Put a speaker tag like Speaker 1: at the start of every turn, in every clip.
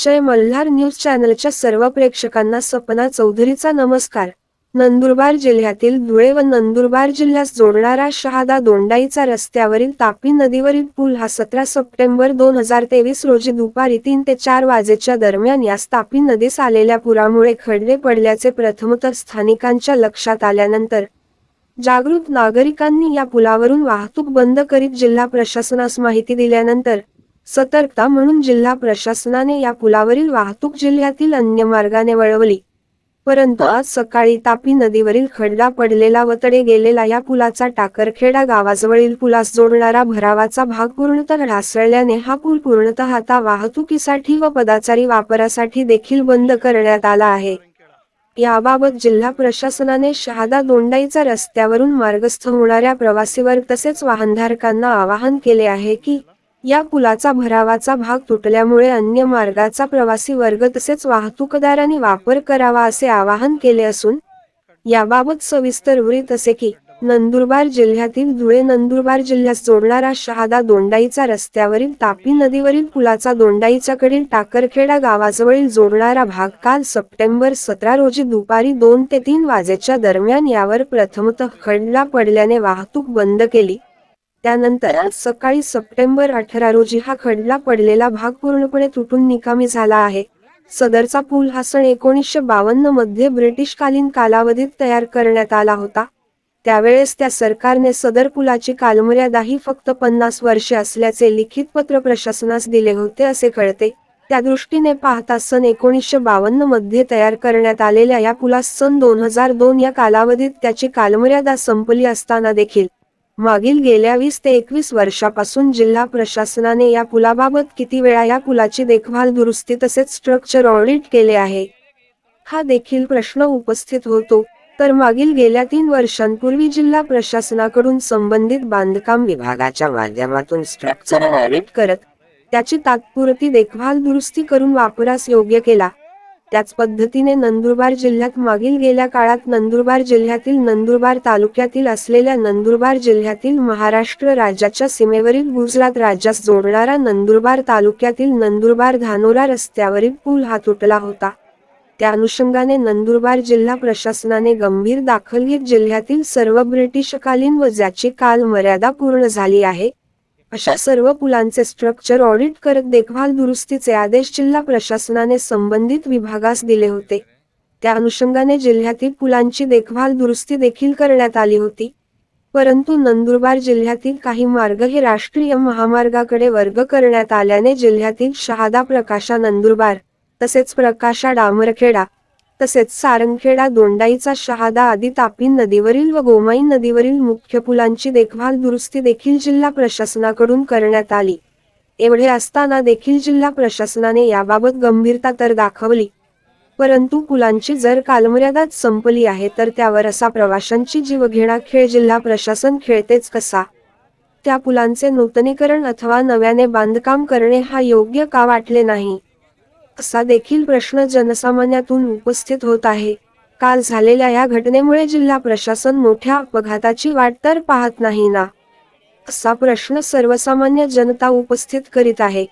Speaker 1: जय Malhar news चॅनलच्या सर्व प्रेक्षकांना सपना चौधरीचा नमस्कार। नंदुरबार जिल्ह्यातील धुळे व नंदुरबार जिल्ह्यास जोडणारा शहादा दोंडाईचा रस्त्यावरील तापी नदीवरील पूल हा 17 सप्टेंबर 2023 रोजी दुपारी 3 ते 4 वाजेच्या दरम्यान यास तापी नदीस आलेल्या पुरामुळे खड्डे पडल्याचे प्रथमतः स्थानिकांच्या लक्षात आल्यानंतर जागृत नागरिकांनी या पुलावरून वाहतूक बंद करीत जिल्हा प्रशासनास माहिती दिल्यानंतर सतर्कता म्हणून जिल्हा प्रशासनाने या पुलावरील वाहतूक जिल्ह्यातील अन्य मार्गाने वळवली। परंतु आज सकाळी तापी नदीवरील खड्डा पडलेला व तडे गेलेला या पुलाचा टाकरखेडा गावाजवळील पुलास जोडणारा भरावाचा भाग पूर्णतः ढासळल्याने हा पूल पूर्णतः आता वाहतुकीसाठी व पदचारी वापरासाठी देखील बंद करण्यात आला आहे। याबाबत जिल्हा प्रशासनाने शहादा दोंडाईचा रस्त्यावरून मार्गस्थ होणाऱ्या प्रवासी वर्ग तसेच वाहनधारकांना आवाहन केले आहे की या पुलाचा भरावाचा भाग तुटल्यामुळे अन्य मार्गाचा प्रवासी वर्ग तसेच वाहतूकदारांनी वापर करावा असे आवाहन केले असून याबाबत सविस्तर वृत्त असे की नंदुरबार जिल्ह्यातील धुळे नंदुरबार जिल्ह्यास जोडणारा शहादा दोंडाईचा रस्त्यावरील तापी नदीवरील पुलाचा दोंडाईच्याकडील टाकरखेडा गावाजवळील जोडणारा भाग काल सप्टेंबर 17 रोजी दुपारी 2 ते 3 वाजेच्या दरम्यान यावर प्रथमतः खड्डा पडल्याने वाहतूक बंद केली। त्यानंतर आज सकाळी सप्टेंबर 18 रोजी हा खड्डा पडलेला भाग पूर्णपणे तुटून निकामी झाला आहे। सदरचा पूल हा सन 1952 मध्ये ब्रिटिशकालीन कालावधीत तयार करण्यात आला होता। त्यावेळेस त्या सरकारने सदर पुलाची कालमर्यादा ही फक्त 50 वर्षे असल्याचे लिखित पत्र प्रशासनास दिले होते असे कळते। त्या दृष्टीने पाहता सन 1952 मध्ये तयार करण्यात आलेल्या या पुलास सन 2002 या कालावधीत त्याची कालमर्यादा संपली असताना देखील मागील गेल्या 20 ते 21 वर्षापासून जिल्हा प्रशासनाने या पुलाबाबत किती वेळा या पुलाची देखभाल दुरुस्ती तसेच स्ट्रक्चर ऑडिट केले आहे, हा देखील प्रश्न उपस्थित होतो। तर मागील गेल्या 3 वर्षांपूर्वी जिल्हा प्रशासनाकडून संबंधित बांधकाम विभागाच्या माध्यमातून स्ट्रक्चर ऑडिट करत त्याची तात्पुरती देखभाल दुरुस्ती करून वापरास योग्य केला। त्याच पद्धतीने नंदुरबार जिल्ह्यात मागील गेल्या काळात नंदुरबार जिल्ह्यातील नंदुरबार तालुक्यातील असलेल्या नंदुरबार जिल्ह्यातील महाराष्ट्र राज्याच्या सीमेवरील गुजरात राज्यास जोडणारा नंदुरबार तालुक्यातील नंदुरबार धानोरा रस्त्यावरील पूल हा तुटला होता। त्या अनुषंगाने नंदुरबार जिल्हा प्रशासनाने गंभीर दखल घेत जिल्ह्यातील सर्व ब्रिटिशकालीन व ज्याची कालमर्यादा पूर्ण झाली आहे अशा सर्व पुलांचे स्ट्रक्चर ऑडिट करत देखभाल दुरुस्तीचे आदेश जिल्हा प्रशासनाने संबंधित विभागास दिले होते। त्या अनुषंगाने जिल्ह्यातील पुलांची देखभाल दुरुस्ती देखील करण्यात आली होती। परंतु नंदुरबार जिल्ह्यातील काही मार्ग हे राष्ट्रीय महामार्गाकडे वर्ग करण्यात आल्याने जिल्ह्यातील शहादा प्रकाशा नंदुरबार तसेच प्रकाशा डामरखेडा तसेच सारंगखेडा दोंडाईचा शहादा आदी तापी नदीवरील व गोमाई नदीवरील मुख्य पुलांची देखभाल दुरुस्ती देखील जिल्हा प्रशासनाकडून करण्यात आली। एवढे असताना देखील जिल्हा प्रशासनाने याबाबत गंभीरता तर दाखवली, परंतु पुलांची जर कालमर्यादाच संपली आहे तर त्यावर असा प्रवाशांची जीवघेणा खेळ जिल्हा प्रशासन खेळतेच कसा? त्या पुलांचे नूतनीकरण अथवा नव्याने बांधकाम करणे हा योग्य का वाटले नाही, असा देखील प्रश्न जनसामान्यातून उपस्थित होत आहे। काल झालेल्या या घटनेमुळे जिल्हा प्रशासन मोठ्या अपघाताची वाट तर पाहत नाही ना, असा प्रश्न सर्वसामान्य जनता उपस्थित करीत आहे।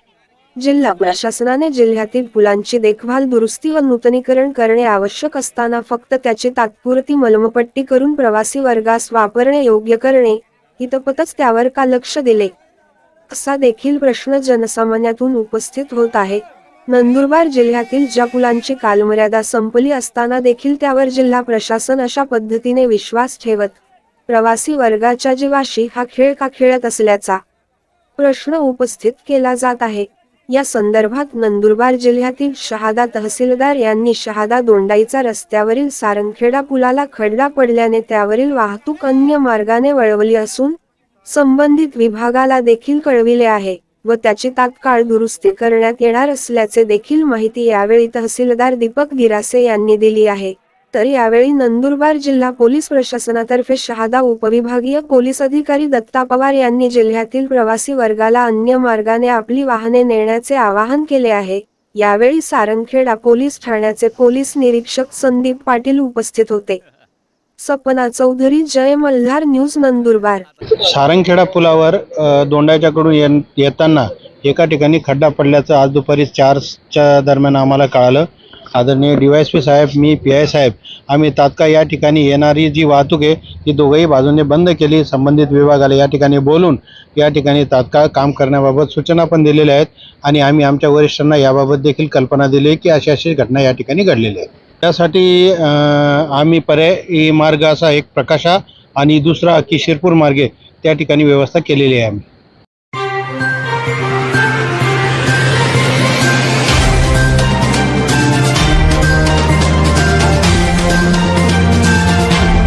Speaker 1: जिल्हा प्रशासनाने जिल्ह्यातील पुलांची देखभाल दुरुस्ती व नूतनीकरण करणे आवश्यक असताना फक्त त्याची तात्पुरती मलमपट्टी करून प्रवासी वर्गास वापरणे योग्य करणे इतपतच त्यावर का लक्ष दिले, असा देखील प्रश्न जनसामान्यातून उपस्थित होत आहे। नंदुरबार जिल्ह्यातील ज्या पुलांची कालमर्यादा संपली असताना देखील त्यावर जिल्हा प्रशासन अशा पद्धतीने विश्वास ठेवत प्रवासी वर्गाच्या जीवाशी हा खेळ का खेळत असल्याचा प्रश्न उपस्थित केला जात आहे। या संदर्भात नंदुरबार जिल्ह्यातील शहादा तहसीलदार यांनी शहादा दोंडाईचा रस्त्यावरील सारंगखेडा पुलाला खड्डा पडल्याने त्यावरील वाहतूक अन्य मार्गाने वळवली असून संबंधित विभागाला देखील कळविले आहे व त्याची तात्काळ दुरुस्ती करण्यात येणार असल्याचे देखील माहिती यावेळी तहसीलदार दीपक गिरासे यांनी दिली आहे। तर यावेळी नंदुरबार जिल्हा पोलीस प्रशासनातर्फे शहादा उपविभागीय पोलीस अधिकारी दत्ता पवार यांनी जिल्ह्यातील प्रवासी वर्गाला अन्य मार्गाने आपली वाहने नेण्याचे आवाहन केले आहे। यावेळी सारंगखेडा पोलीस ठाण्याचे पोलीस निरीक्षक संदीप पाटील उपस्थित होते। सपना चौधरी, जय मल्हार न्यूज, नंदुरबार।
Speaker 2: सारंगखेडा पुलावर दोंडाच्याकडून येताना एका ठिकाणी खड्डा पडल्याचं आज दुपारी 4च्या दरम्यान आम्हाला कळालं. आदरणीय DYSP साहेब, मी PI साहेब आम्ही तात्काळ या ठिकाणी येणारी जी वाहतूक आहे ती दोघंही बाजूने बंद केली. संबंधित विभागाला या ठिकाणी बोलून या ठिकाणी तात्काळ काम करण्याबाबत सूचना पण दिलेल्या आहेत आणि आम्ही आमच्या वरिष्ठांना याबाबत देखील कल्पना दिली आहे की अशी अशी घटना या ठिकाणी घडलेली आहे. त्यासाठी आम्ही पर्यायी मार्ग असा एक प्रकाशा आणि दुसरा की शिरपूर मार्गे त्या ठिकाणी व्यवस्था केलेली आहे आम्ही.